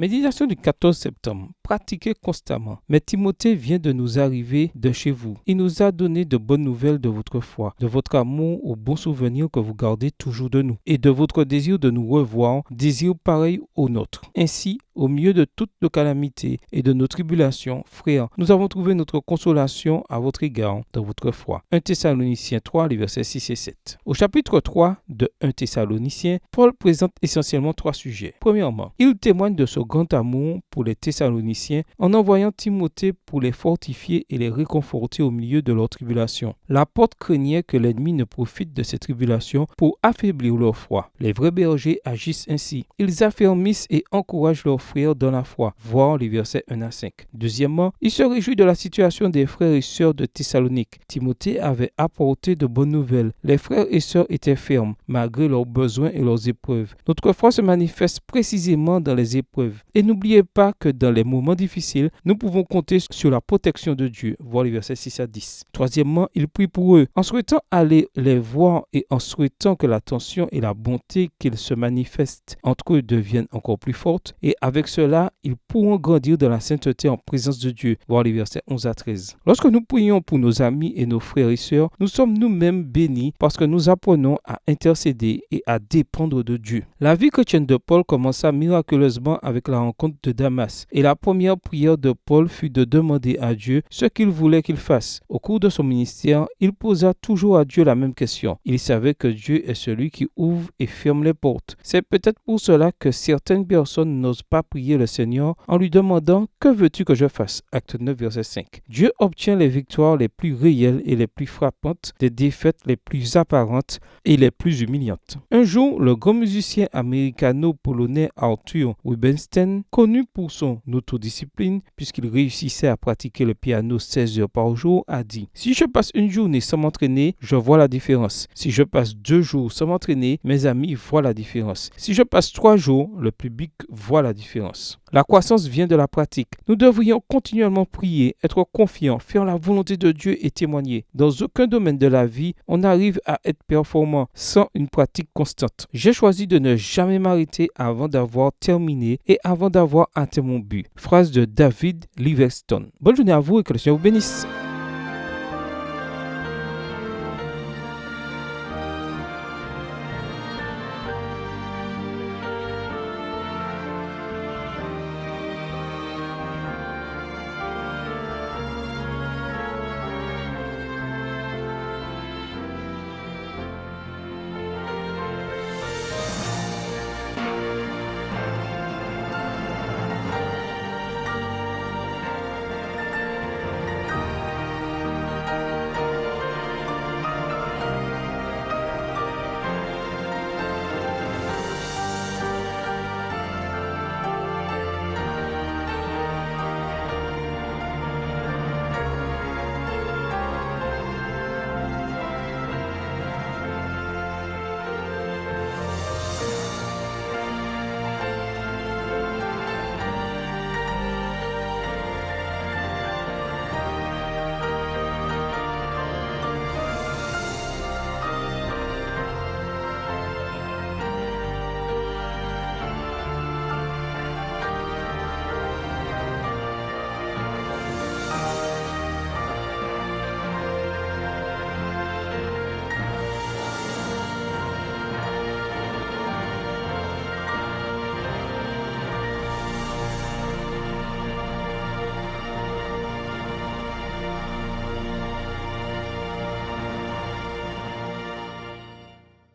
Méditation du 14 septembre. Pratiquez constamment. Mais Timothée vient de nous arriver de chez vous. Il nous a donné de bonnes nouvelles de votre foi, de votre amour aux bons souvenirs que vous gardez toujours de nous, et de votre désir de nous revoir, désir pareil au nôtre. Ainsi, au milieu de toutes nos calamités et de nos tribulations, frères, nous avons trouvé notre consolation à votre égard dans votre foi. 1 Thessaloniciens 3, les versets 6 et 7. Au chapitre 3 de 1 Thessaloniciens, Paul présente essentiellement 3 sujets. Premièrement, il témoigne de son grand amour pour les Thessaloniciens en envoyant Timothée pour les fortifier et les réconforter au milieu de leurs tribulations. L'apôtre craignait que l'ennemi ne profite de ces tribulations pour affaiblir leur foi. Les vrais bergers agissent ainsi. Ils affermissent et encouragent leurs frères dans la foi, voir les versets 1 à 5. Deuxièmement, il se réjouit de la situation des frères et sœurs de Thessalonique. Timothée avait apporté de bonnes nouvelles. Les frères et sœurs étaient fermes, malgré leurs besoins et leurs épreuves. Notre foi se manifeste précisément dans les épreuves. Et n'oubliez pas que dans les moments difficiles, nous pouvons compter sur la protection de Dieu, voir les versets 6 à 10. Troisièmement, il prie pour eux, en souhaitant aller les voir et en souhaitant que l'attention et la bonté qu'ils se manifestent entre eux deviennent encore plus fortes. Et avec cela, ils pourront grandir dans la sainteté en présence de Dieu, voir les versets 11 à 13. Lorsque nous prions pour nos amis et nos frères et sœurs, nous sommes nous-mêmes bénis parce que nous apprenons à intercéder et à dépendre de Dieu. La vie chrétienne de Paul commença miraculeusement avec la rencontre de Damas. Et la première prière de Paul fut de demander à Dieu ce qu'il voulait qu'il fasse. Au cours de son ministère, il posa toujours à Dieu la même question. Il savait que Dieu est celui qui ouvre et ferme les portes. C'est peut-être pour cela que certaines personnes n'osent pas prier le Seigneur en lui demandant « Que veux-tu que je fasse ?» Acte 9, verset 5. Dieu obtient les victoires les plus réelles et les plus frappantes des défaites les plus apparentes et les plus humiliantes. Un jour, le grand musicien américano-polonais Arthur Rubinstein, connu pour son autodiscipline puisqu'il réussissait à pratiquer le piano 16 heures par jour, a dit « Si je passe une journée sans m'entraîner, je vois la différence. Si je passe 2 jours sans m'entraîner, mes amis voient la différence. Si je passe 3 jours, le public voit la différence. » La croissance vient de la pratique. Nous devrions continuellement prier, être confiants, faire la volonté de Dieu et témoigner. Dans aucun domaine de la vie, on n'arrive à être performant sans une pratique constante. J'ai choisi de ne jamais m'arrêter avant d'avoir terminé et avant d'avoir atteint mon but. Phrase de David Livingstone. Bonne journée à vous et que le Seigneur vous bénisse.